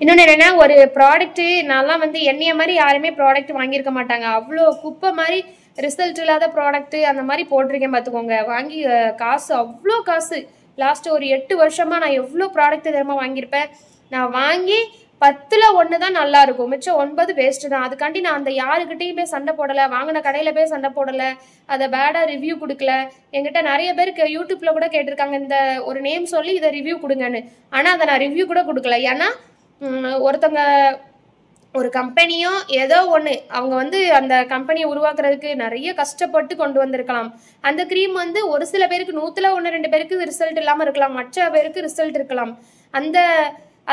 இன்னொன்னு என்னன்னா, ஒரு ப்ராடக்ட் நான்லாம் வந்து என்னைய மாதிரி யாருமே ப்ராடக்ட் வாங்கியிருக்க மாட்டாங்க. அவ்வளோ குப்பை மாதிரி ரிசல்ட் இல்லாத ப்ராடக்ட் அந்த மாதிரி போட்டிருக்கேன் பார்த்துக்கோங்க. வாங்கி காசு அவ்வளோ காசு. லாஸ்ட் ஒரு 8 வருஷமா நான் எவ்வளோ ப்ராடக்ட் தெரியுமா வாங்கியிருப்பேன். நான் வாங்கி 10ல் 1 தான் நல்லா இருக்கும், மிச்சம் 9 வேஸ்ட் தான். அதுக்காண்டி நான் அந்த யாருக்கிட்டையுமே சண்டை போடலை, வாங்கின கடையில் போய் சண்டை போடலை, அதை பேடாக ரிவ்யூ கொடுக்கல. என்கிட்ட நிறைய பேருக்கு யூடியூப்ல கூட கேட்டிருக்காங்க, இந்த ஒரு நேம் சொல்லி இதை ரிவ்யூ கொடுங்கன்னு. ஆனால் அதை நான் ரிவ்யூ கூட கொடுக்கல. ஏன்னா ஒருத்தங்க ஒரு கம்பெனியோ ஏதோ ஒன்று அவங்க வந்து அந்த கம்பெனியை உருவாக்குறதுக்கு நிறைய கஷ்டப்பட்டு கொண்டு வந்திருக்கலாம். அந்த க்ரீம் வந்து ஒரு சில பேருக்கு 100ல் 1 2 பேருக்கு ரிசல்ட் இல்லாமல் இருக்கலாம், மற்ற பேருக்கு ரிசல்ட் இருக்கலாம்.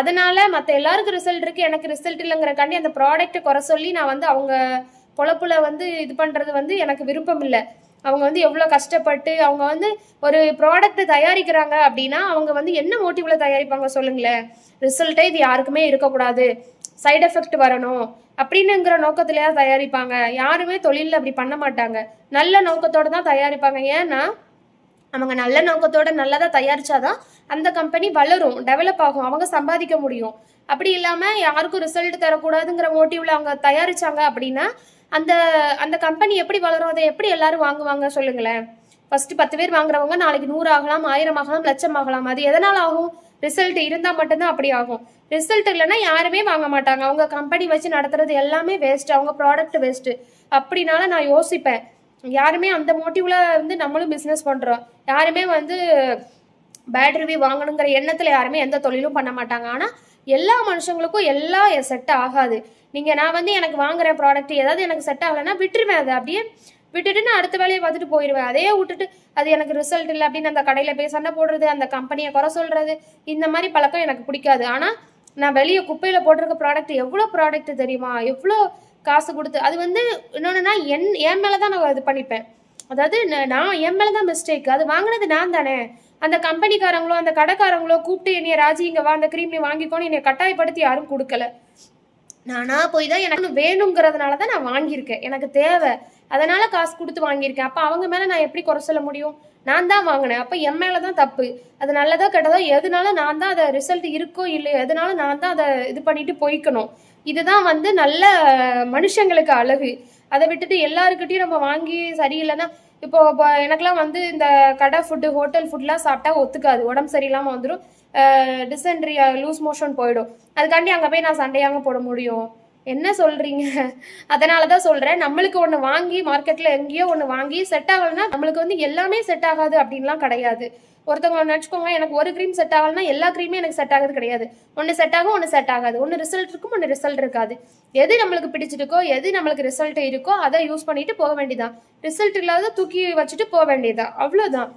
அதனால மற்ற எல்லாருக்கும் ரிசல்ட் இருக்கு, எனக்கு ரிசல்ட் இல்லைங்கிறக்காண்டி அந்த ப்ராடக்ட்டை குறை சொல்லி நான் வந்து அவங்க பொழப்புல வந்து இது பண்ணுறது வந்து எனக்கு விருப்பம் இல்லை. அவங்க வந்து எவ்வளோ கஷ்டப்பட்டு அவங்க வந்து ஒரு ப்ராடக்ட்டை தயாரிக்கிறாங்க அப்படின்னா அவங்க வந்து என்ன மோட்டிவ்ல தயாரிப்பாங்க சொல்லுங்களேன். ரிசல்ட்டே இது யாருக்குமே இருக்கக்கூடாது, சைடு எஃபெக்ட் வரணும் அப்படின்னுங்கிற நோக்கத்திலேயே தயாரிப்பாங்க. யாருமே தொழிலில் அப்படி பண்ண மாட்டாங்க, நல்ல நோக்கத்தோடு தான் தயாரிப்பாங்க. ஏன்னா அவங்க நல்ல நோக்கத்தோட நல்லதாக தயாரிச்சாதான் அந்த கம்பெனி வளரும், டெவலப் ஆகும், அவங்க சம்பாதிக்க முடியும். அப்படி இல்லாமல் யாருக்கும் ரிசல்ட் தரக்கூடாதுங்கிற மோட்டிவ்ல அவங்க தயாரிச்சாங்க அப்படின்னா அந்த அந்த கம்பெனி எப்படி வளரும், அதை எப்படி எல்லாரும் வாங்குவாங்க சொல்லுங்களேன். ஃபர்ஸ்ட் 10 பேர் வாங்குறவங்க நாளைக்கு 100 ஆகலாம், 1000 ஆகலாம், 1,00,000 ஆகலாம். அது எதனால் ஆகும்? ரிசல்ட் இருந்தால் மட்டும்தான் அப்படி ஆகும். ரிசல்ட் இல்லைன்னா யாருமே வாங்க மாட்டாங்க. அவங்க கம்பெனி வச்சு நடத்துறது எல்லாமே வேஸ்ட், அவங்க ப்ராடக்ட் வேஸ்ட். அப்படினால நான் யோசிப்பேன், யாருமே அந்த மோட்டிவ்ல வந்து நம்மளும் பிஸ்னஸ் பண்ணுறோம், யாருமே வந்து பேட் ரிவ்யூ வாங்கணுங்கிற எண்ணத்தில் யாருமே எந்த தொழிலும் பண்ண மாட்டாங்க. ஆனால் எல்லா மனுஷங்களுக்கும் எல்லாம் செட் ஆகாது. நான் வந்து எனக்கு வாங்குற ப்ராடக்ட் ஏதாவது எனக்கு செட் ஆகலைன்னா விட்டுருவேன், அதை அப்படியே விட்டுட்டு நான் அடுத்த வேலையை பார்த்துட்டு போயிடுவேன். அதே விட்டுட்டு அது எனக்கு ரிசல்ட் இல்லை அப்படின்னு அந்த கடையில் போய் சண்டை போடுறது, அந்த கம்பெனியை குறை சொல்றது, இந்த மாதிரி பழக்கம் எனக்கு பிடிக்காது. ஆனால் நான் வெளியே குப்பையில் போட்டிருக்க ப்ராடக்ட் எவ்வளோ ப்ராடக்ட் தெரியுமா, எவ்வளோ காசு கொடுத்து. அது வந்து இன்னொன்றுனா என் மேலே தான் நான் இது பண்ணிப்பேன். அதாவது நான் என் மேலே தான் மிஸ்டேக், அது வாங்கினது நான் தானே. அந்த கம்பெனிக்காரங்களோ அந்த கடைக்காரங்களோ கூப்பிட்டு என்னைய ராஜி இங்கே வா அந்த க்ரீம் நீ வாங்கிக்கோன்னு என்னை கட்டாயப்படுத்தி யாரும் கொடுக்கல. நானா போய் தான் எனக்கு வேணுங்கிறதுனால தான் நான் வாங்கியிருக்கேன், எனக்கு தேவை, அதனால காசு கொடுத்து வாங்கியிருக்கேன். அப்போ அவங்க மேலே நான் எப்படி குறை சொல்ல முடியும்? நான் தான் வாங்கினேன், அப்போ என் மேலே தான் தப்பு. அது நல்லதோ கெட்டதோ எதுனால நான் தான் அதை ரிசல்ட் இருக்கோ இல்லையோ எதனால நான் தான் அதை இது பண்ணிட்டு போய்க்கணும். இதுதான் வந்து நல்ல மனுஷங்களுக்கு அழகு. அதை விட்டுட்டு எல்லாருக்கிட்டையும் நம்ம வாங்கி சரியில்லைன்னா இப்போ எனக்குலாம் வந்து இந்த கடை ஃபுட்டு ஹோட்டல் ஃபுட்லாம் சாப்பிட்டா ஒத்துக்காது, உடம்பு சரியில்லாமல் வந்துடும், டிசென்ட்ரி லூஸ் மோஷன் போயிடும். அதுக்காண்டி அங்கே போய் நான் சண்டையாங்க போட முடியும்? என்ன சொல்கிறீங்க? அதனால தான் சொல்கிறேன், நம்மளுக்கு ஒன்று வாங்கி மார்க்கெட்டில் எங்கேயோ ஒன்று வாங்கி செட் ஆகலைன்னா நம்மளுக்கு வந்து எல்லாமே செட் ஆகாது அப்படின்லாம் கிடையாது. ஒருத்தவங்க நினச்சிக்கோங்க, எனக்கு ஒரு க்ரீம் செட் ஆகலைன்னா எல்லா க்ரீமே எனக்கு செட் ஆகுது கிடையாது. ஒன்று செட் ஆகும், ஒன்று செட் ஆகாது, ஒன்று ரிசல்ட் இருக்கும், ஒன்று ரிசல்ட் இருக்காது. எது நம்மளுக்கு பிடிச்சிருக்கோ எது நம்மளுக்கு ரிசல்ட் இருக்கோ அதை யூஸ் பண்ணிட்டு போக வேண்டியதான், ரிசல்ட் இல்லாத தூக்கி வச்சுட்டு போக வேண்டியதான், அவ்வளோதான்.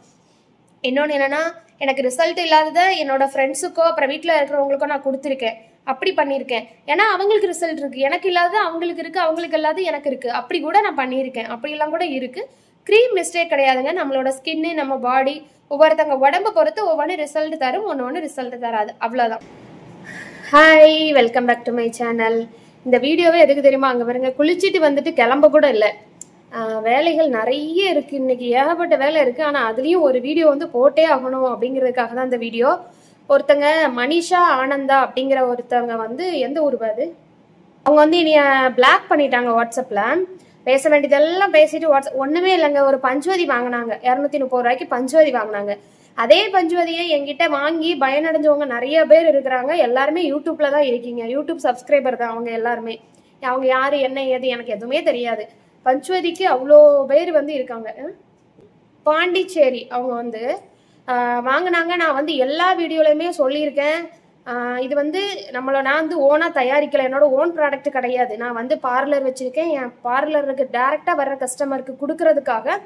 இன்னொன்று என்னன்னா, எனக்கு ரிசல்ட் இல்லாததை என்னோட ஃப்ரெண்ட்ஸுக்கோ அப்புறம் வீட்டில் இருக்கிறவங்களுக்கோ நான் கொடுத்துருக்கேன், அப்படி பண்ணியிருக்கேன். ஏன்னா அவங்களுக்கு ரிசல்ட் இருக்குது, எனக்கு இல்லாத அவங்களுக்கு இருக்குது, அவங்களுக்கு இல்லாத எனக்கு இருக்குது, அப்படி கூட நான் பண்ணியிருக்கேன். அப்படிலாம் கூட இருக்குது. க்ரீம் மிஸ்டேக் கிடையாதுங்க, நம்மளோட ஸ்கின்னு நம்ம பாடி ஒவ்வொருத்தவங்க உடம்பை பொறுத்து ஒவ்வொன்று ரிசல்ட் தரும், ஒன்று ரிசல்ட் தராது, அவ்வளோதான். Hi, welcome back to my channel. இந்த வீடியோவே எதுக்கு தெரியுமா? அங்கே பாருங்க, குளிச்சுட்டு வந்துட்டு கிளம்ப கூட இல்லை, வேலைகள் நிறைய இருக்குது, இன்னைக்கு ஏகப்பட்ட வேலை இருக்குது. ஆனால் அதுலேயும் ஒரு வீடியோ வந்து போட்டே ஆகணும் அப்படிங்கிறதுக்காக தான் இந்த வீடியோ. ஒருத்தங்க மனிஷா ஆனந்தா அப்படிங்கிற ஒருத்தவங்க வந்து எந்த ஊர் அது, அவங்க வந்து இனி பிளாக் பண்ணிட்டாங்க. வாட்ஸ்அப்பில் பேச வேண்டியதெல்லாம் பேசிட்டு ஒன்றுமே இல்லைங்க, ஒரு பஞ்சுவதி வாங்கினாங்க, 230 ரூபாய்க்கு பஞ்சுவதி வாங்கினாங்க. அதே பஞ்சுவதியை என்கிட்ட வாங்கி பயனடைஞ்சவங்க நிறைய பேர் இருக்கிறாங்க. எல்லாருமே யூடியூப்ல தான் இருக்கீங்க, யூடியூப் சப்ஸ்கிரைபர் தான் அவங்க எல்லாருமே. அவங்க யார் என்ன ஏது எனக்கு எதுவுமே தெரியாது. பஞ்சுவதிக்கு அவ்வளோ பேர் வந்து இருக்காங்க. பாண்டிச்சேரி அவங்க வந்து வாங்கினாங்க. நான் வந்து எல்லா வீடியோலையுமே சொல்லியிருக்கேன், இது வந்து நான் வந்து ஓனாக தயாரிக்கலை, என்னோட ஓன் ப்ராடக்ட் கிடையாது. நான் வந்து பார்லர் வச்சுருக்கேன், என் பார்லருக்கு டேரெக்டாக வர்ற கஸ்டமருக்கு கொடுக்கறதுக்காக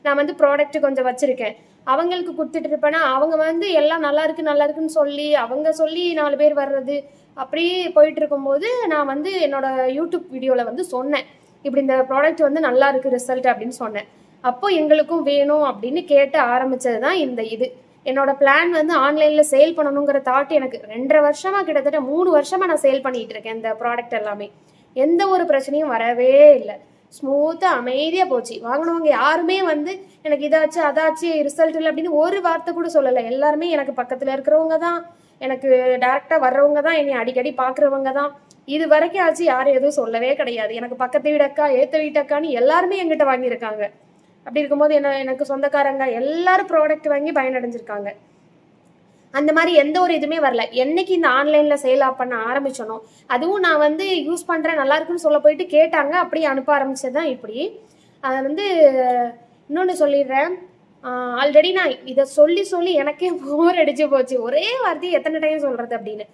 நான் வந்து ப்ராடக்ட் கொஞ்சம் வச்சுருக்கேன். அவங்களுக்கு கொடுத்துட்டு இருப்பேன்னா அவங்க வந்து எல்லாம் நல்லா இருக்குன்னு சொல்லி அவங்க சொல்லி 4 பேர் வர்றது அப்படியே போயிட்டு இருக்கும்போது நான் வந்து என்னோட யூடியூப் வீடியோவில் வந்து சொன்னேன், இப்படி இந்த ப்ராடக்ட் வந்து நல்லா இருக்குது ரிசல்ட் அப்படின்னு சொன்னேன். அப்போ எங்களுக்கும் வேணும் அப்படின்னு கேட்டு ஆரம்பித்தது தான் இந்த இது. என்னோட பிளான் வந்து ஆன்லைனில் சேல் பண்ணணுங்கிற தாட் எனக்கு 2.5 வருஷமாக, கிட்டத்தட்ட 3 வருஷமாக நான் சேல் பண்ணிகிட்டு இருக்கேன். இந்த ப்ராடக்ட் எல்லாமே எந்த ஒரு பிரச்சனையும் வரவே இல்லை, ஸ்மூத்தாக அமைதியாக போச்சு. வாங்கினவங்க யாருமே வந்து எனக்கு இதாச்சு அதாச்சு ரிசல்ட் இல்லை அப்படின்னு ஒரு வார்த்தை கூட சொல்லலை. எல்லாருமே எனக்கு பக்கத்தில் இருக்கிறவங்க தான், எனக்கு டேரெக்டாக வர்றவங்க தான், என்னை அடிக்கடி பார்க்குறவங்க தான். இது வரைக்கும் ஆச்சு யாரும் எதுவும் சொல்லவே கிடையாது. எனக்கு பக்கத்து வீடக்கா, ஏற்ற வீட்டக்கான்னு எல்லாருமே என்கிட்ட வாங்கியிருக்காங்க. அப்படி இருக்கும்போது எனக்கு சொந்தக்காரங்க எல்லாரும் ப்ராடக்ட் வாங்கி பயனடைஞ்சிருக்காங்க. அந்த மாதிரி எந்த ஒரு இதுவுமே வரல. என்னைக்கு இந்த ஆன்லைனில் சேல் பண்ண ஆரம்பிச்சனோ, அதுவும் நான் வந்து யூஸ் பண்ணுறேன் நல்லா இருக்குன்னு சொல்ல போயிட்டு கேட்டாங்க, அப்படியே அனுப்ப ஆரம்பிச்சது தான் இப்படி. அதை வந்து இன்னொன்று சொல்லிடுறேன். ஆல்ரெடி நான் இதை சொல்லி சொல்லி எனக்கே போர் அடிச்சு போச்சு. ஒரே வார்த்தையை எத்தனை டைம் சொல்கிறது அப்படின்னு.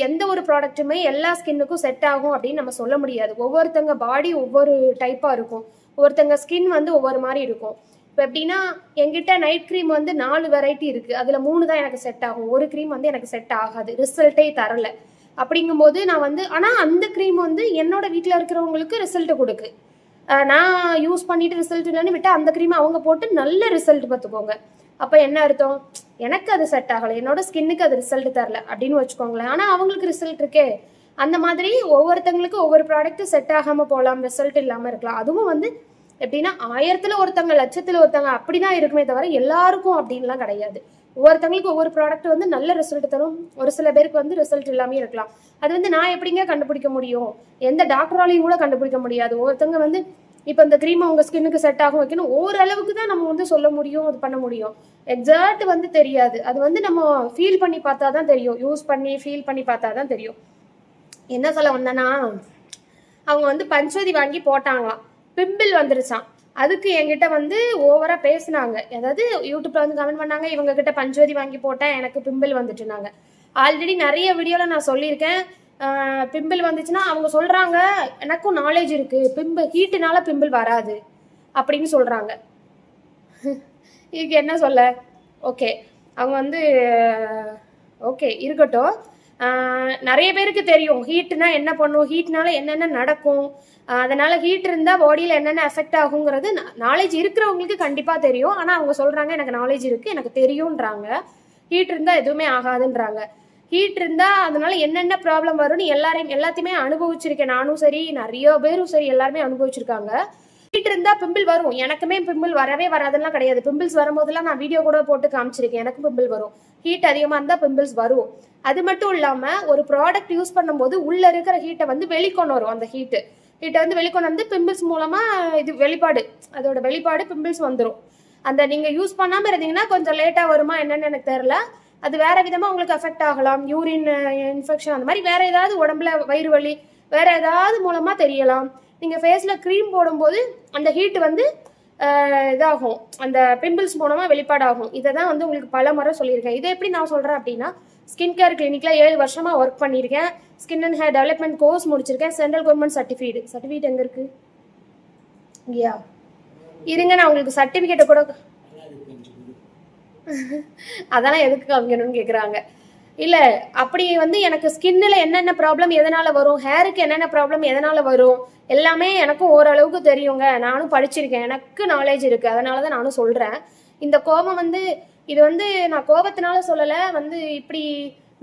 எந்த ஒரு ப்ராடக்ட்டுமே எல்லா ஸ்கின்னுக்கும் செட் ஆகும் அப்படின்னு நம்ம சொல்ல முடியாது. ஒவ்வொருத்தங்க பாடி ஒவ்வொரு டைப்பாக இருக்கும். ஒவ்வொருத்தங்க ஸ்கின் வந்து ஒவ்வொரு மாதிரி இருக்கும். இப்போ எப்படின்னா, என்கிட்ட நைட் க்ரீம் வந்து 4 வெரைட்டி இருக்குது. அதில் 3 தான் எனக்கு செட் ஆகும். ஒரு க்ரீம் வந்து எனக்கு செட் ஆகாது, ரிசல்ட்டே தரலை. அப்படிங்கும்போது நான் வந்து ஆனால் அந்த க்ரீம் வந்து என்னோட வீட்டில் இருக்கிறவங்களுக்கு ரிசல்ட்டு கொடுக்கு. நான் யூஸ் பண்ணிட்டு ரிசல்ட் இல்லைன்னு விட்டால் அந்த க்ரீமை அவங்க போட்டு நல்ல ரிசல்ட் பார்த்துக்கோங்க. அப்போ என்ன அர்த்தம்? எனக்கு அது செட் ஆகலை, என்னோட ஸ்கின்னுக்கு அது ரிசல்ட் தரல அப்படின்னு வச்சுக்கோங்களேன். ஆனால் அவங்களுக்கு ரிசல்ட் இருக்கே. அந்த மாதிரி ஒவ்வொருத்தங்களுக்கு ஒவ்வொரு ப்ராடக்ட் செட் ஆகாமல் போகலாம், ரிசல்ட் இல்லாமல் இருக்கலாம். அதுவும் வந்து எப்படின்னா 1000ல் ஒருத்தங்க, 1,00,000ல் ஒருத்தங்க அப்படிதான் இருக்குமே தவிர எல்லாருக்கும் அப்படின்லாம் கிடையாது. ஒவ்வொருத்தங்களுக்கு ஒவ்வொரு ப்ராடக்ட் வந்து நல்ல ரிசல்ட் தரும். ஒரு சில பேருக்கு வந்து ரிசல்ட் இல்லாமே இருக்கலாம். அது வந்து நான் எப்படிங்க கண்டுபிடிக்க முடியும்? எந்த டாக்டராலையும் கூட கண்டுபிடிக்க முடியாது. ஒவ்வொருத்தங்க வந்து இப்போ இந்த க்ரீமை உங்கள் ஸ்கின்னுக்கு செட் ஆகும் வைக்கணும், ஓரளவுக்கு தான் நம்ம வந்து சொல்ல முடியும், இது பண்ண முடியும். எக்ஸாக்ட் வந்து தெரியாது. அது வந்து நம்ம ஃபீல் பண்ணி பார்த்தா தான் தெரியும். யூஸ் பண்ணி ஃபீல் பண்ணி பார்த்தா தான் தெரியும். என்ன சொல்ல வந்தேன்னா, அவங்க வந்து பஞ்சவதி வாங்கி போட்டாங்களாம், பிம்பிள் வந்துருச்சான். அதுக்கு என்கிட்ட வந்து ஓவராக பேசினாங்க. அதாவது யூடியூப்ல வந்து கமெண்ட் பண்ணாங்க, இவங்க கிட்ட பஞ்சவதி வாங்கி போட்டேன் எனக்கு பிம்பிள் வந்துட்டுனாங்க. ஆல்ரெடி நிறைய வீடியோவில் நான் சொல்லியிருக்கேன், பிம்பிள் வந்துச்சுன்னா அவங்க சொல்கிறாங்க எனக்கும் நாலேஜ் இருக்குது, ஹீட்டுனால பிம்பிள் வராது அப்படின்னு சொல்கிறாங்க. இதுக்கு என்ன சொல்ல? ஓகே, அவங்க வந்து ஓகே இருக்கட்டும். நிறைய பேருக்கு தெரியும் ஹீட்னா என்ன பண்ணும், ஹீட்னால என்னென்ன நடக்கும், அதனால ஹீட் இருந்தால் பாடியில் என்னென்ன எஃபெக்ட் ஆகுங்கிறது நாலேஜ் இருக்கிறவங்களுக்கு கண்டிப்பாக தெரியும். ஆனால் அவங்க சொல்கிறாங்க எனக்கு நாலேஜ் இருக்குது, எனக்கு தெரியும்ன்றாங்க. ஹீட் இருந்தால் எதுவுமே ஆகாதுன்றாங்க. ஹீட் இருந்தால் அதனால என்னென்ன ப்ராப்ளம் வரும்னு எல்லாத்தையுமே அனுபவிச்சிருக்கேன். நானும் சரி, நிறைய பேரும் சரி, எல்லாருமே அனுபவிச்சிருக்காங்க. ஹீட் இருந்தால் பிம்பிள் வரும். எனக்குமே பிம்பிள் வரவே வராதுலாம் கிடையாது. பிம்பிள்ஸ் வரும்போதெல்லாம் நான் வீடியோ கூட போட்டு காமிச்சிருக்கேன். எனக்கு பிம்பிள் வரும். ஹீட் அதிகமாக இருந்தால் பிம்பிள்ஸ் வரும். அது மட்டும் இல்லாமல் ஒரு ப்ராடக்ட் யூஸ் பண்ணும்போது உள்ளே இருக்கிற ஹீட்டை வந்து வெளிக்கொண்டு வரும். அந்த ஹீட்டை வந்து வெளிக்கொண்டு வந்து பிம்பிள்ஸ் மூலமாக இது வெளிப்பாடு, அதோட வெளிப்பாடு பிம்பிள்ஸ் வந்துடும். அந்த நீங்கள் யூஸ் பண்ணாமல் இருந்தீங்கன்னா கொஞ்சம் லேட்டாக வருமா என்னன்னு எனக்கு தெரில. அது வேற விதமாக உங்களுக்கு அஃபெக்ட் ஆகலாம். யூரின் இன்ஃபெக்ஷன் அந்த மாதிரி வேற ஏதாவது உடம்புல வயிறு வலி வேற ஏதாவது மூலமாக தெரியலாம். நீங்கள் ஃபேஸில் க்ரீம் போடும்போது அந்த ஹீட் வந்து இதாகும், அந்த பிம்பிள்ஸ் மூலமாக வெளிப்பாடாகும். இதை தான் வந்து உங்களுக்கு பல முறை சொல்லியிருக்கேன். இதை எப்படி நான் சொல்கிறேன் அப்படின்னா, ஸ்கின் கேர் கிளினிக்கில் 7 வருஷமாக ஒர்க் பண்ணியிருக்கேன். Skin and hair development course முடிச்சிருக்கேன். சென்ட்ரல் கவர்மெண்ட் சர்டிஃபிகேட் எங்கே இருக்குது? இங்கேயா இருங்க, நான் உங்களுக்கு சர்டிஃபிகேட்டை கூட அதெல்லாம் எதுக்கு காமிக்கணும்னு கேட்குறாங்க. இல்லை, அப்படி வந்து எனக்கு ஸ்கின்னில் என்னென்ன ப்ராப்ளம் எதனால் வரும், ஹேருக்கு என்னென்ன ப்ராப்ளம் எதனால் வரும் எல்லாமே எனக்கும் ஓரளவுக்கு தெரியுங்க. நானும் படிச்சிருக்கேன், எனக்கு நாலேஜ் இருக்குது. அதனால தான் நானும் சொல்கிறேன். இந்த கோபம் வந்து இது வந்து நான் கோபத்தினால சொல்லலை, வந்து இப்படி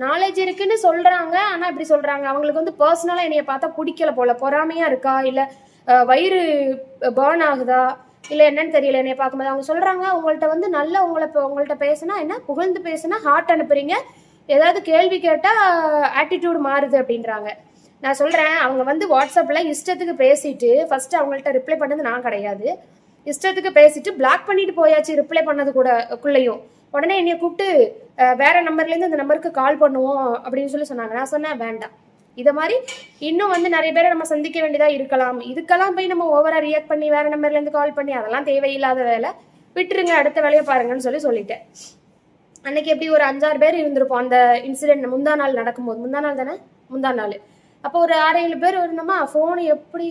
நாலேஜ் இருக்குன்னு சொல்கிறாங்க. ஆனால் இப்படி சொல்கிறாங்க, அவங்களுக்கு வந்து பர்சனலாக என்னைய பார்த்தா பிடிக்கல போல, பொறாமையாக இருக்கா, இல்லை வயிறு பர்ன் ஆகுதா, இல்லை என்னன்னு தெரியல. என்னைய பார்க்கும்போது அவங்க சொல்கிறாங்க, உங்கள்கிட்ட வந்து நல்லா உங்கள்கிட்ட பேசுனா என்ன, புகழ்ந்து பேசுனா ஹார்ட் அனுப்புறீங்க, ஏதாவது கேள்வி கேட்டால் ஆட்டிடியூட் மாறுது அப்படின்றாங்க. நான் சொல்கிறேன், அவங்க வந்து வாட்ஸ்அப்பில் இஷ்டத்துக்கு பேசிட்டு ஃபஸ்ட்டு அவங்கள்ட்ட ரிப்ளை பண்ணது நான் கிடையாது. இஷ்டத்துக்கு பேசிட்டு பிளாக் பண்ணிட்டு போயாச்சு, ரிப்ளை பண்ணது குள்ளையும். உடனே என்னைய கூப்பிட்டு வேற நம்பர்லேருந்து இந்த நம்பருக்கு கால் பண்ணுவோம் அப்படின்னு சொன்னாங்க. நான் சொன்னேன் வேண்டாம். இதை மாதிரி இன்னும் வந்து நிறைய பேரை நம்ம சந்திக்க வேண்டியதாக இருக்கலாம். இதுக்கெல்லாம் போய் நம்ம ஓவராக ரியாக்ட் பண்ணி வேற நம்பர்லேருந்து கால் பண்ணி அதெல்லாம் தேவையில்லாத வேலை, விட்டுருங்க, அடுத்த வேலையை பாருங்கன்னு சொல்லிட்டேன். அன்னைக்கு எப்படி ஒரு 5-6 பேர் இருந்திருப்போம் அந்த இன்சிடென்ட் முந்தா நாள் நடக்கும்போது. முந்தா நாள் அப்போ ஒரு 6-7 பேர் இருந்தோமா. ஃபோனு எப்படி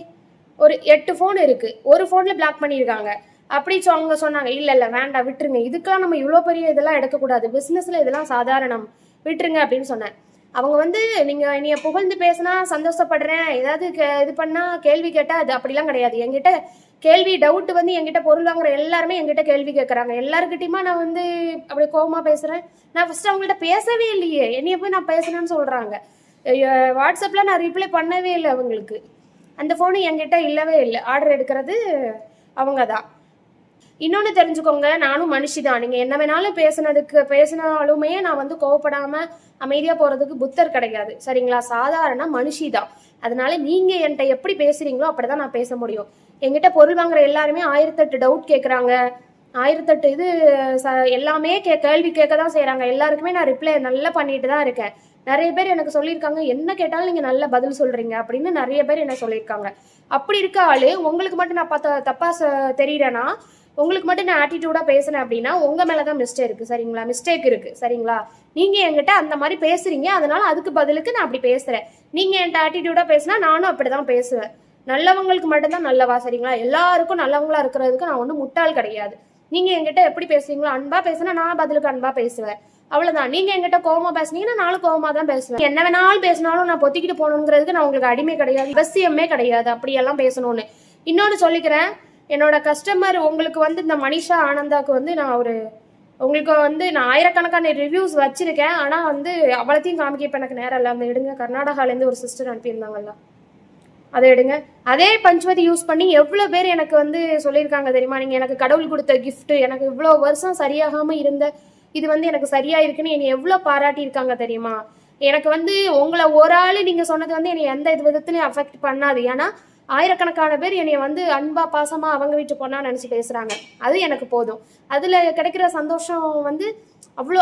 ஒரு 8 ஃபோன் இருக்குது, ஒரு ஃபோனில் பிளாக் பண்ணியிருக்காங்க. அப்படி அவங்க சொன்னாங்க, இல்லை வேண்டாம் விட்டுருங்க, இதுக்கெல்லாம் நம்ம இவ்வளோ பெரிய இதெல்லாம் எடுக்கக்கூடாது, பிஸ்னஸில் இதெல்லாம் சாதாரணம், விட்டுருங்க அப்படின்னு சொன்னேன். அவங்க வந்து நீங்கள் என்னைய புகழ்ந்து பேசினா சந்தோஷப்படுறேன், ஏதாவது இது பண்ணால் கேள்வி கேட்டால் அது அப்படிலாம் கிடையாது. என்கிட்ட கேள்வி டவுட் வந்து என்கிட்ட பொருள் வாங்குற எல்லாருமே என்கிட்ட கேள்வி கேட்குறாங்க. எல்லாருக்கிட்டையுமா நான் வந்து அப்படி கோபமாக பேசுகிறேன்? நான் ஃபஸ்ட்டு அவங்கள்ட்ட பேசவே இல்லையே, என்னைய போய் நான் பேசுனேன்னு சொல்கிறாங்க. வாட்ஸ்அப்பில் நான் ரிப்ளை பண்ணவே இல்லை அவங்களுக்கு. அந்த ஃபோனு என்கிட்ட இல்லவே இல்லை. ஆர்டர் எடுக்கிறது அவங்க தான். இன்னொன்னு தெரிஞ்சுக்கோங்க, நானும் மனுஷிதான். நீங்க என்ன வேணாலும் பேசினாலுமே நான் வந்து கோவப்படாம அமைதியா போறதுக்கு புத்தர் கிடையாது சரிங்களா. சாதாரண மனுஷிதான். அதனால நீங்க என்கிட்ட எப்படி பேசுறீங்களோ அப்படிதான் நான் பேச முடியும். என்கிட்ட பொருள் வாங்குற எல்லாருமே 1008 டவுட் கேட்கறாங்க, 1008 இது எல்லாமே கேள்வி கேட்கதான் செய்யறாங்க. எல்லாருக்குமே நான் ரிப்ளை நல்லா பண்ணிட்டு தான் இருக்கேன். நிறைய பேர் எனக்கு சொல்லியிருக்காங்க, என்ன கேட்டாலும் நீங்க நல்ல பதில் சொல்றீங்க அப்படின்னு நிறைய பேர் என்ன சொல்லியிருக்காங்க. அப்படி இருக்க ஆளு உங்களுக்கு மட்டும் நான் தப்பா தெரியறேன்னா, உங்களுக்கு மட்டும் நான் ஆட்டிடியூடா பேசுறேன் அப்படின்னா உங்க மேலதான் மிஸ்டேக் இருக்கு சரிங்களா. நீங்க என்கிட்ட அந்த மாதிரி பேசுறீங்க, அதனால அதுக்கு பதிலுக்கு நான் அப்படி பேசுறேன். நீங்க என்கிட்ட ஆட்டிடியூடா பேசினா நானும் அப்படிதான் பேசுவேன். நல்லவங்களுக்கு மட்டும்தான் நல்லவா சரிங்களா. எல்லாருக்கும் நல்லவங்களா இருக்கிறதுக்கு நான் ஒன்றும் முட்டாள் கிடையாது. நீங்க என்கிட்ட எப்படி பேசுறீங்களோ அன்பா பேசினா நான் பதிலுக்கு அன்பா பேசுவேன், அவ்வளவுதான். நீங்க என்கிட்ட கோவமா பேசுனீங்கன்னா நானும் கோவமா தான் பேசுவேன். என்ன வேணாலும் பேசினாலும் நான் பொத்திக்கிட்டு போகணுங்கிறதுக்கு நான் உங்களுக்கு அடிமை கிடையாது, அவசியமே கிடையாது அப்படியெல்லாம் பேசணும்னு. இன்னொன்னு சொல்லிக்கிறேன், என்னோட கஸ்டமர் உங்களுக்கு வந்து இந்த மனிஷா ஆனந்தாக்கு வந்து நான் உங்களுக்கு வந்து நான் ஆயிரக்கணக்கான ரிவ்யூஸ் வச்சிருக்கேன். ஆனா வந்து அவ்வளத்தையும் காமிக்க இப்ப எனக்கு நேரம் இல்லை. அந்த எடுங்க, கர்நாடகால இருந்து ஒரு சிஸ்டர் அனுப்பியிருந்தாங்கல்ல, அதை எடுங்க. அதே பஞ்சுமதி யூஸ் பண்ணி எவ்வளவு பேர் எனக்கு வந்து சொல்லியிருக்காங்க தெரியுமா. நீங்க எனக்கு கடவுள் கொடுத்த கிஃப்ட், எனக்கு இவ்வளவு வருஷம் சரியாகாம இருந்த இது வந்து எனக்கு சரியா இருக்குன்னு என்னை எவ்வளவு பாராட்டி இருக்காங்க தெரியுமா. எனக்கு வந்து உங்களை ஒரு ஆளு நீங்க சொன்னது வந்து என்னை எந்த விதத்துலயும் அஃபெக்ட் பண்ணாது. ஏன்னா ஆயிரக்கணக்கான பேர் என்னைய வந்து அன்பா பாசமா அவங்க வீட்டு பொண்ணா நினைச்சு பேசுறாங்க. அது எனக்கு போதும். அதுல கிடைக்கிற சந்தோஷம் வந்து அவ்வளோ,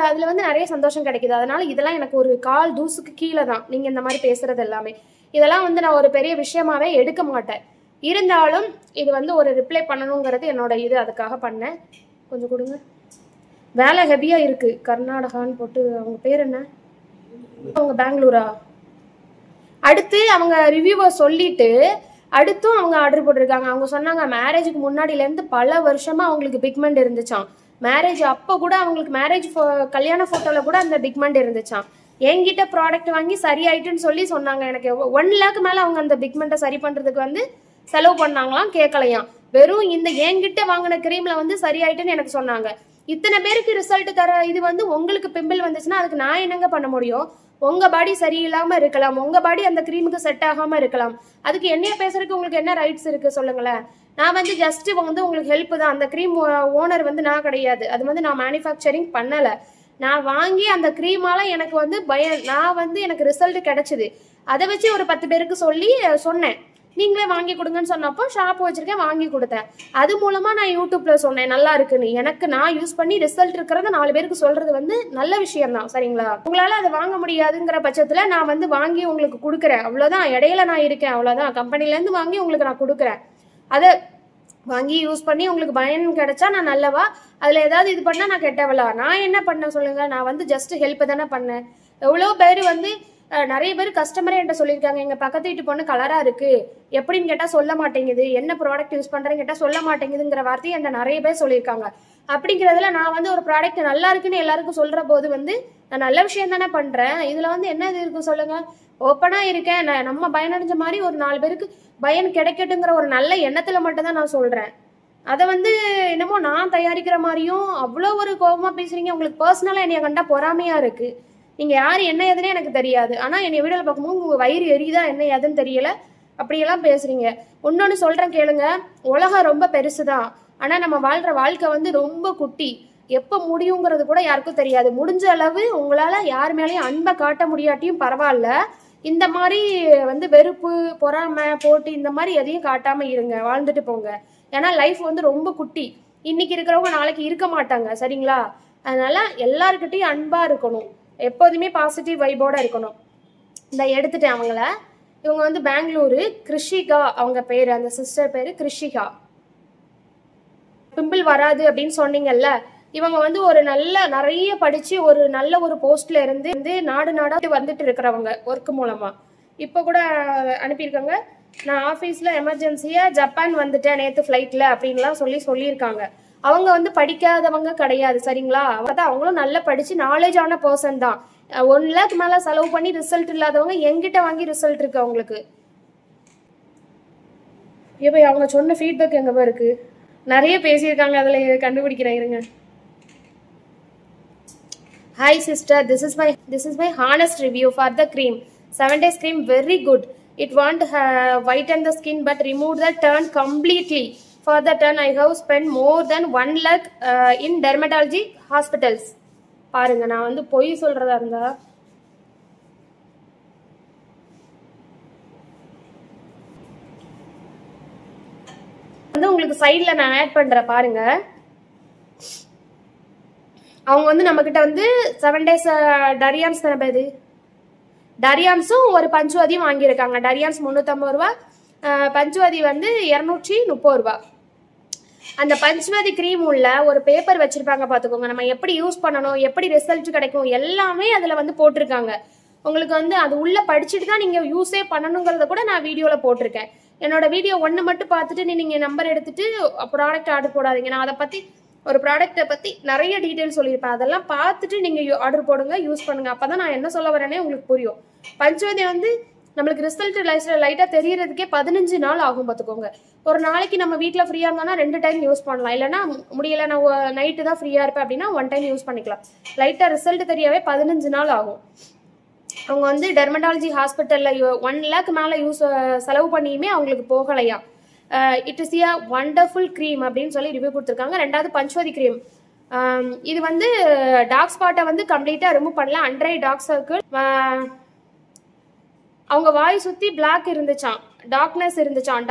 அதுல வந்து நிறைய சந்தோஷம் கிடைக்குது. அதனால இதெல்லாம் எனக்கு ஒரு கால் தூசுக்கு கீழே தான் நீங்க இந்த மாதிரி பேசுறது எல்லாமே. இதெல்லாம் வந்து நான் ஒரு பெரிய விஷயமாவே எடுக்க மாட்டேன். இருந்தாலும் இது வந்து ஒரு ரிப்ளை பண்ணணுங்கிறது என்னோட இது, அதுக்காக பண்ணேன். கொஞ்சம் கொடுங்க. வேலை ஹெவியா இருக்கு. கர்நாடகான்னு போட்டு அவங்க பேர் என்ன, அவங்க பெங்களூரா. அடுத்து அவங்க ரிவ்யூவை சொல்லிட்டு அடுத்தும் அவங்க ஆர்டர் போட்டிருக்காங்க. அவங்க சொன்னாங்க மேரேஜுக்கு முன்னாடில இருந்து பல வருஷமா அவங்களுக்கு பிக்மெண்ட் இருந்துச்சான். மேரேஜ் அப்போ கூட அவங்களுக்கு கல்யாண போட்டோல கூட அந்த பிக்மெண்ட் இருந்துச்சான். என்கிட்ட ப்ராடக்ட் வாங்கி சரியாயிட்டுன்னு சொன்னாங்க. எனக்கு 1 lakh மேல அவங்க அந்த பிக்மெண்ட்டை சரி பண்றதுக்கு வந்து செலவு பண்ணாங்களாம், கேட்கலையாம். வெறும் இந்த என்கிட்ட வாங்கின கிரீம்ல வந்து சரியாயிட்டுன்னு எனக்கு சொன்னாங்க. இத்தனை பேருக்கு ரிசல்ட் தர இது வந்து உங்களுக்கு பிம்பிள் வந்துச்சுன்னா அதுக்கு நான் என்னங்க பண்ண முடியும். உங்க பாடி சரியில்லாம இருக்கலாம், உங்க பாடி அந்த கிரீமுக்கு செட் ஆகாம இருக்கலாம். அதுக்கு என்னைய பேசுறதுக்கு உங்களுக்கு என்ன ரைட்ஸ் இருக்கு சொல்லுங்களேன். நான் வந்து ஜஸ்ட் வந்து உங்களுக்கு ஹெல்ப் தான். அந்த கிரீம் ஓனர் வந்து நான் கிடையாது. அது வந்து நான் மேனுஃபேக்சரிங் பண்ணல. நான் வாங்கி அந்த கிரீமால எனக்கு வந்து நான் வந்து எனக்கு ரிசல்ட் கிடைச்சது. அதை வச்சு ஒரு 10 பேருக்கு சொன்னேன், நீங்களே வாங்கி கொடுங்கன்னு சொன்னப்போ ஷாப் வச்சிருக்கேன், வாங்கி கொடுத்தேன். அது மூலமா நான் யூடியூப்ல சொன்னேன் நல்லா இருக்குன்னு. எனக்கு நான் யூஸ் பண்ணி ரிசல்ட் இருக்கிறத 4 பேருக்கு சொல்றது வந்து நல்ல விஷயம் தான் சரிங்களா. உங்களால அதை வாங்க முடியாதுங்கிற பட்சத்துல நான் வந்து வாங்கி உங்களுக்கு கொடுக்குறேன், அவ்வளவுதான். இடையில நான் இருக்கேன், அவ்வளவுதான். கம்பெனில இருந்து வாங்கி உங்களுக்கு நான் கொடுக்குறேன். அதை வாங்கி யூஸ் பண்ணி உங்களுக்கு பயன் கிடைச்சா நான் நல்லவா, அதுல ஏதாவது இது பண்ணா நான் கெட்டவளா? நான் என்ன பண்ண சொல்லுங்க. நான் வந்து ஜஸ்ட் ஹெல்ப் தானே பண்ணேன். எவ்வளவு பேர் வந்து நிறைய பேர் கஸ்டமரே என்கிட்ட சொல்லியிருக்காங்க, எங்க பக்கத்து வீட்டு பொண்ணு கலரா இருக்கு எப்படின்னு கேட்டா சொல்ல மாட்டேங்குது, என்ன ப்ராடக்ட் யூஸ் பண்றேன்னு கேட்டா சொல்ல மாட்டேங்குதுங்கிற வார்த்தையை என்ன நிறைய பேர் சொல்லியிருக்காங்க. அப்படிங்கிறதுல நான் வந்து ஒரு ப்ராடக்ட் நல்லா இருக்குன்னு எல்லாருக்கும் சொல்ற போது வந்து நான் நல்ல விஷயம் தானே பண்றேன். இதுல வந்து என்ன இது இருக்கு சொல்லுங்க. ஓப்பனா இருக்கேன், நம்ம பயனடைஞ்ச மாதிரி ஒரு 4 பேருக்கு பயன் கிடைக்கட்டுங்கிற ஒரு நல்ல எண்ணத்துல மட்டும்தான் நான் சொல்றேன். அதை வந்து என்னமோ நான் தயாரிக்கிற மாதிரியும் அவ்வளோ ஒரு கோபமா பேசுறீங்க. உங்களுக்கு பர்சனலா என்னைய கண்டா பொறாமையா இருக்கு. நீங்க யாரு என்ன ஏதுன்னே எனக்கு தெரியாது. ஆனா என்னை வீடியோல பார்க்கும்போது உங்க வயிறு எரியுதா என்ன ஏதுன்னு தெரியல, அப்படியெல்லாம் பேசுறீங்க. இன்னொன்னு சொல்றேன் கேளுங்க, உலகம் ரொம்ப பெருசுதான். ஆனா நம்ம வாழ்ற வாழ்க்கை வந்து ரொம்ப குட்டி. எப்ப முடியுங்கிறது கூட யாருக்கும் தெரியாது. முடிஞ்ச அளவு உங்களால யார் மேலேயும் அன்பை காட்ட முடியாட்டியும் பரவாயில்ல, இந்த மாதிரி வந்து வெறுப்பு பொறாமை போட்டு இந்த மாதிரி எதையும் காட்டாம இருங்க, வாழ்ந்துட்டு போங்க. ஏன்னா லைஃப் வந்து ரொம்ப குட்டி. இன்னைக்கு இருக்கிறவங்க நாளைக்கு இருக்க மாட்டாங்க சரிங்களா. அதனால எல்லாருக்கிட்டையும் அன்பா இருக்கணும், எப்போதுமே பாசிட்டிவ் வைபோட இருக்கணும். இந்த எடுத்துட்டேன் அவங்கள. இவங்க வந்து பெங்களூரு, கிருஷிகா அவங்க பேரு, அந்த சிஸ்டர் பேரு கிருஷிகா. பிம்பிள் வராது அப்படின்னு சொன்னீங்கல்ல, இவங்க வந்து ஒரு நிறைய படிச்சு ஒரு நல்ல ஒரு போஸ்ட்ல இருந்து நாடா வந்துட்டு இருக்கிறவங்க ஒர்க் மூலமா. இப்போ கூட அனுப்பியிருக்காங்க, நான் ஆஃபீஸ்ல எமர்ஜென்சியா ஜப்பான் வந்துட்டேன் நேற்று ஃப்ளைட்ல அப்படின்லாம் சொல்லியிருக்காங்க. அவங்க வந்து படிக்காதவங்க கிடையாது சரிங்களா. அவங்களும் நல்லா படிச்சு நாலேஜ் ஆன பர்சன் தான். 1 lakh மேல செலவு பண்ணி ரிசல்ட் இல்லாதவங்க எங்கிட்ட வாங்கி ரிசல்ட் இருக்கு அவங்களுக்கு. இப்போ அவங்க சொன்ன ஃபீட்பேக் எங்க இருக்கு, நிறைய பேசியிருக்காங்க, அதுல கண்டுபிடிக்கிறேன் இருங்க. Hi sister, this is my honest review for the cream. 7 days cream very good. It won't whiten the skin but remove the turn completely. For the turn, I have spent more than 1 lakh in dermatology hospitals. பாருங்க, நான் வந்து பொய் சொல்றதா இருந்தா வந்து உங்களுக்கு சைட்ல நான் ஆட் பண்றேன் பாருங்க. அவங்க வந்து நம்ம கிட்ட வந்து 7 days டரியான்ஸ் தானே, டரியான்ஸும் ஒரு பஞ்சுவதியும் வாங்கியிருக்காங்க. டரியான்ஸ் 350 ரூபா, பஞ்சுவதி வந்து 230 ரூபா. அந்த பஞ்சுவதி கிரீம் உள்ள ஒரு பேப்பர் வச்சிருப்பாங்க பாத்துக்கோங்க. நம்ம எப்படி யூஸ் பண்ணணும், எப்படி ரிசல்ட் கிடைக்கும் எல்லாமே அதுல வந்து போட்டிருக்காங்க. உங்களுக்கு வந்து அது உள்ள படிச்சுட்டு தான் நீங்க யூஸே பண்ணணுங்கிறத கூட நான் வீடியோல போட்டிருக்கேன். என்னோட வீடியோ 1 மட்டும் பார்த்துட்டு நீங்க நம்பர் எடுத்துட்டு ப்ராடக்ட் ஆர்டர் போடாதீங்க. நான் அதை பத்தி ஒரு ப்ராடக்ட்டை பத்தி நிறைய டீட்டெயில் சொல்லியிருப்பேன். அதெல்லாம் பார்த்துட்டு நீங்க ஆர்டர் போடுங்க, யூஸ் பண்ணுங்க. அப்பதான் நான் என்ன சொல்ல வரேனே உங்களுக்கு புரியும். பஞ்சுவதி வந்து நம்மளுக்கு ரிசல்ட் லைட்டா தெரியறதுக்கே 15 நாள் ஆகும் பார்த்துக்கோங்க. ஒரு நாளைக்கு நம்ம வீட்டில் ஃப்ரீயா இருந்தோம்னா 2 டைம் யூஸ் பண்ணலாம். இல்லைன்னா முடியல, நான் நைட்டு தான் ஃப்ரீயா இருப்பேன் அப்படின்னா 1 டைம் யூஸ் பண்ணிக்கலாம். லைட்டா ரிசல்ட் தெரியவே 15 நாள் ஆகும். அவங்க வந்து டெர்மடாலஜி ஹாஸ்பிட்டல்ல 1 lakh மேல செலவு பண்ணியுமே அவங்களுக்கு போகலையா. It is a wonderful cream அப்படின்னு சொல்லி ரிவ்யூ கொடுத்துருக்காங்க. 2வது பஞ்சுவதி கிரீம். இது வந்து டார்க் ஸ்பாட்டை வந்து கம்ப்ளீட்டா ரிமூவ் பண்ணலாம். அண்டர் ஐ டார்க் சர்க்கிள், அவங்க வாய் சுத்தி பிளாக் இருந்துச்சான், டார்க்னஸ் இருந்துச்சான்,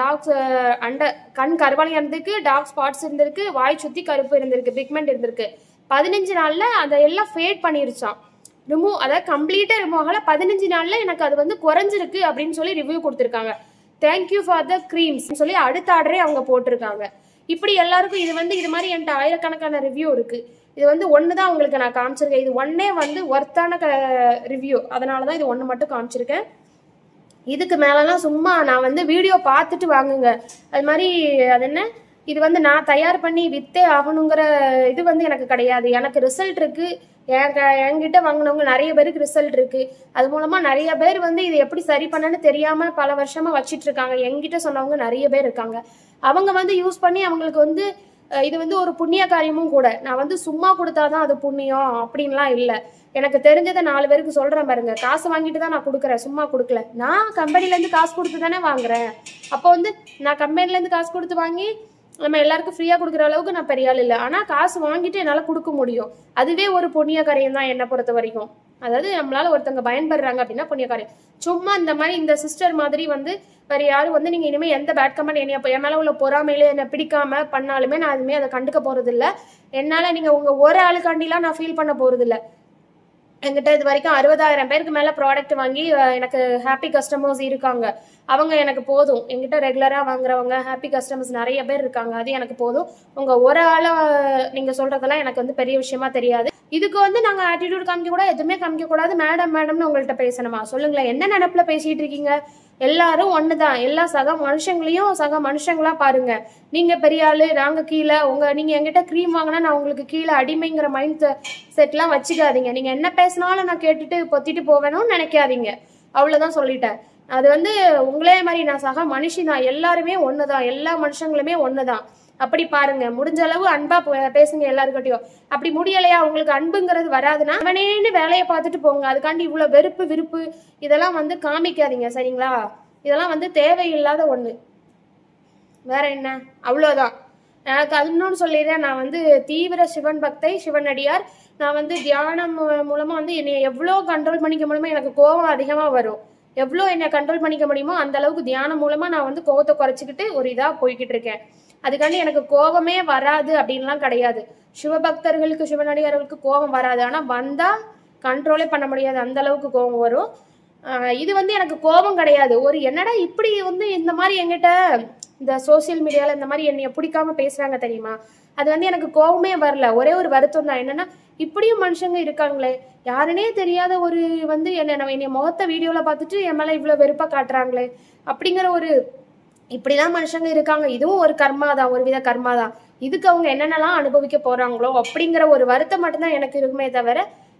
கண் கருவளையம் இருந்திருக்கு, டார்க் ஸ்பாட்ஸ் இருந்திருக்கு, வாய் சுத்தி கருப்பு இருந்திருக்கு, பிக்மெண்ட் இருந்திருக்கு. 15 நாள்ல அதை எல்லாம் ஃபேட் பண்ணிருச்சான். ரிமூவ், அதாவது கம்ப்ளீட்டா ரிமூவ் ஆகல. 15 நாள்ல எனக்கு அது வந்து குறைஞ்சிருக்கு அப்படின்னு சொல்லி ரிவ்யூ கொடுத்துருக்காங்க. தேங்க்யூ ஃபார் த கிரீம்ஸ் சொல்லி அடுத்த ஆர்டரே அவங்க போட்டிருக்காங்க. இப்படி எல்லாருக்கும் இது வந்து இது மாதிரி என்கிட்ட ஆயிரக்கணக்கான ரிவ்யூ இருக்கு. இது வந்து 1 தான் உங்களுக்கு நான் காமிச்சிருக்கேன். இது 1 வந்து ஒர்த்தான ரிவ்யூ, அதனாலதான் இது 1 மட்டும் காமிச்சிருக்கேன். இதுக்கு மேலலாம் சும்மா நான் வந்து வீடியோ பார்த்துட்டு வாங்குங்க. அது மாதிரி அது என்ன, இது வந்து நான் தயார் பண்ணி வித்தே ஆகணுங்கிற இது வந்து எனக்கு கிடையாது. எனக்கு ரிசல்ட் இருக்கு. என்கிட்ட வாங்கினவங்க நிறைய பேருக்கு ரிசல்ட் இருக்கு. அது மூலமா நிறைய பேர் வந்து இது எப்படி சரி பண்ணன்னு தெரியாம பல வருஷமா வச்சிட்டு இருக்காங்க. என்கிட்ட சொன்னவங்க நிறைய பேர் இருக்காங்க. அவங்க வந்து யூஸ் பண்ணி அவங்களுக்கு வந்து இது வந்து ஒரு புண்ணிய காரியமும் கூட. நான் வந்து சும்மா கொடுத்தாதான் அது புண்ணியம் அப்படின்லாம் இல்லை. எனக்கு தெரிஞ்சதை 4 பேருக்கு சொல்றேன் பாருங்க. காசு வாங்கிட்டு தான் நான் கொடுக்குறேன், சும்மா கொடுக்கல. நான் கம்பெனில இருந்து காசு கொடுத்து தானே வாங்குறேன். அப்போ வந்து நான் கம்பெனில இருந்து காசு கொடுத்து வாங்கி நம்ம எல்லாருக்கும் ஃப்ரீயா கொடுக்குற அளவுக்கு நான் பெரிய ஆள் இல்லை. ஆனா காசு வாங்கிட்டு என்னால கொடுக்க முடியும். அதுவே ஒரு புண்ணிய காரியம் தான் என்னை பொறுத்த வரைக்கும். அதாவது நம்மளால ஒருத்தவங்க பயன்படுறாங்க அப்படின்னா புண்ணிய காரியம். சும்மா இந்த மாதிரி இந்த சிஸ்டர் மாதிரி வந்து வேற யாரும் வந்து நீங்க இனிமே எந்த பேட் கமெண்ட் என் மேல உள்ள பொறாமையில என்ன பிடிக்காம பண்ணாலுமே நான் அதுமே அதை கண்டுக்க போறது இல்லை. என்னால நீங்க உங்க ஒரு ஆளுக்காண்டிலாம் நான் ஃபீல் பண்ண போறது இல்லை. என்கிட்ட இது வரைக்கும் 60,000 பேருக்கு மேல ப்ராடக்ட் வாங்கி எனக்கு ஹாப்பி கஸ்டமர்ஸ் இருக்காங்க. அவங்க எனக்கு போதும். என்கிட்ட ரெகுலரா வாங்குறவங்க ஹாப்பி கஸ்டமர்ஸ் நிறைய பேர் இருக்காங்க. அது எனக்கு போதும். உங்க ஒரு ஆள நீங்க சொல்றதெல்லாம் எனக்கு வந்து பெரிய விஷயமா தெரியாது. இதுக்கு வந்து நாங்க ஆட்டிடியூட் காமிக்க கூட எதுவுமே காமிக்க கூடாது. மேடம்னு உங்கள்கிட்ட பேசணுமா சொல்லுங்களேன். என்ன நினைப்புல பேசிட்டு இருக்கீங்க? எல்லாரும் ஒண்ணுதான். எல்லா சக மனுஷங்களையும் சக மனுஷங்களா பாருங்க. நீங்க பெரிய ஆளு, நாங்க கீழே. நீங்க என்கிட்ட கிரீம் வாங்கினா நான் உங்களுக்கு கீழே அடிமைங்கிற மைண்ட் செட்லாம் வச்சுக்காதீங்க. நீங்க என்ன பேசினாலும் நான் கேட்டுட்டு பொத்திட்டு போவேணும்னு நினைக்காதீங்க. அவ்வளவுதான் சொல்லிட்டேன். அது வந்து உங்களே மாதிரி நான் சக மனுஷி தான். எல்லாருமே ஒண்ணுதான். எல்லா மனுஷங்களுமே ஒண்ணுதான். அப்படி பாருங்க. முடிஞ்ச அளவு அன்பா பேசுங்க எல்லாருக்கிட்டையும். அப்படி முடியலையா, உங்களுக்கு அன்புங்கிறது வராதுன்னா அவனேன்னு வேலையை பார்த்துட்டு போங்க. அதுக்காண்டி இவ்வளவு வெறுப்பு விருப்பு இதெல்லாம் வந்து காமிக்காதீங்க, சரிங்களா? இதெல்லாம் வந்து தேவையில்லாத ஒண்ணு. வேற என்ன, அவ்வளவுதான். எனக்கு அது இன்னொன்னு சொல்லிடுறேன். நான் வந்து தீவிர சிவன் பக்தை, சிவனடியார். நான் வந்து தியானம் மூலமா வந்து என்னை எவ்வளோ கண்ட்ரோல் பண்ணிக்க முடியுமோ. எனக்கு கோபம் அதிகமா வரும். எவ்வளோ என்னை கண்ட்ரோல் பண்ணிக்க முடியுமோ அந்த அளவுக்கு தியானம் மூலமா நான் வந்து கோபத்தை குறைச்சிக்கிட்டு ஒரு இதா போய்கிட்டு இருக்கேன். அதுக்காண்டி எனக்கு கோபமே வராது அப்படின்லாம் கிடையாது. சிவபக்தர்களுக்கு சிவனடியார்களுக்கு கோபம் வராது. ஆனா வந்தா கண்ட்ரோலே பண்ண முடியாது, அந்த அளவுக்கு கோபம் வரும். இது வந்து எனக்கு கோபம் கிடையாது. ஒரு என்னடா இப்படி வந்து இந்த மாதிரி என்கிட்ட இந்த சோசியல் மீடியால இந்த மாதிரி என்னைய பிடிக்காம பேசுறாங்க தெரியுமா, அது வந்து எனக்கு கோபமே வரல. ஒரே ஒரு வருத்தம் தான். என்னன்னா இப்படியும் மனுஷங்க இருக்காங்களே, யாருன்னே தெரியாத ஒரு வந்து என்னை முகத்த வீடியோல பார்த்துட்டு என் மேல இவ்வளவு வெறுப்பா காட்டுறாங்களே அப்படிங்கிற ஒரு, இப்படிதான் மனுஷங்க இருக்காங்க. இதுவும் ஒரு கர்மாதான், ஒரு வித கர்மாதான். இதுக்கு அவங்க என்னென்னலாம் அனுபவிக்க போறாங்களோ அப்படிங்கிற ஒரு வருத்தம் மட்டும்தான் எனக்கு இருக்குமே தவிர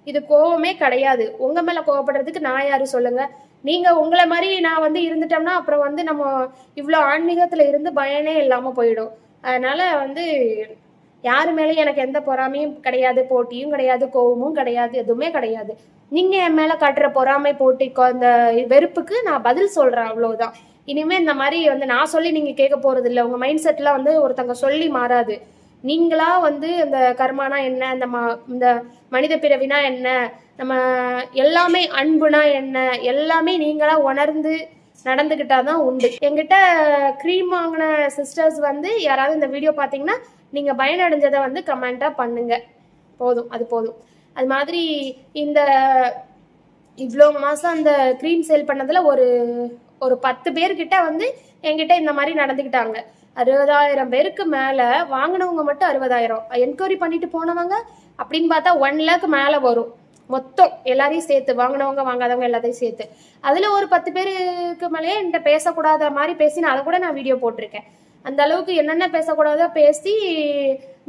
இது கோவமே கிடையாது. உங்க மேல கோவப்படுறதுக்கு நான் யாரு சொல்லுங்க? நீங்க உங்களை மாதிரி நான் வந்து இருந்துட்டோம்னா அப்புறம் வந்து நம்ம இவ்வளவு ஆன்மீகத்துல இருந்து பயனே இல்லாம போயிடும். அதனால வந்து யாரு மேலேயும் எனக்கு எந்த பொறாமையும் கிடையாது, போட்டியும் கிடையாது, கோவமும் கிடையாது, எதுவுமே கிடையாது. நீங்க என் மேல காட்டுற பொறாமை போட்டி அந்த வெறுப்புக்கு நான் பதில் சொல்றேன், அவ்வளவுதான். இனிமே இந்த மாதிரி வந்து நான் சொல்லி நீங்க கேட்க போறது இல்லை. உங்க மைண்ட் செட்லாம் வந்து ஒருத்தங்க சொல்லி மாறாது. நீங்களா வந்து இந்த கர்மானா என்ன, இந்த மனித பிறவினா என்ன, நம்ம எல்லாமே அன்புனா என்ன, எல்லாமே நீங்களா உணர்ந்து நடந்துக்கிட்டாதான் உண்டு. என்கிட்ட க்ரீம் வாங்கின சிஸ்டர்ஸ் வந்து யாராவது இந்த வீடியோ பார்த்தீங்கன்னா நீங்கள் பயனடைஞ்சதை வந்து கமெண்ட்டாக பண்ணுங்க. போதும், அது போதும். அது மாதிரி இந்த இவ்வளோ மாதம் அந்த க்ரீம் சேல் பண்ணதில் ஒரு 10 பேர்கிட்ட வந்து என்கிட்ட இந்த மாதிரி நடந்துக்கிட்டாங்க. 60,000 பேருக்கு மேலே வாங்கினவங்க மட்டும் 60,000, என்கொயரி பண்ணிட்டு போனவங்க அப்படின்னு பார்த்தா 1 lakh மேலே வரும். மொத்தம் எல்லாரையும் சேர்த்து, வாங்கினவங்க வாங்காதவங்க எல்லாத்தையும் சேர்த்து. அதில் ஒரு 10 பேருக்கு மேலேயே என்கிட்ட பேசக்கூடாத மாதிரி பேசி அதை கூட நான் வீடியோ போட்டிருக்கேன். அந்த அளவுக்கு என்னென்ன பேசக்கூடாதோ பேசி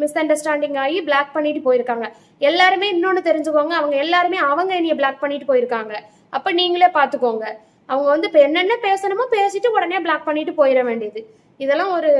மிஸ் அண்டர்ஸ்டாண்டிங் ஆகி பிளாக் பண்ணிட்டு போயிருக்காங்க. எல்லாருமே இன்னொன்று தெரிஞ்சுக்கோங்க, அவங்க எல்லாருமே அவங்க என்னைய பிளாக் பண்ணிட்டு போயிருக்காங்க. அப்போ நீங்களே பார்த்துக்கோங்க. அவங்க வந்து இப்போ என்னென்ன பேசணுமோ பேசிட்டு உடனே பிளாக் பண்ணிட்டு போயிட வேண்டியது. இதெல்லாம் ஒரு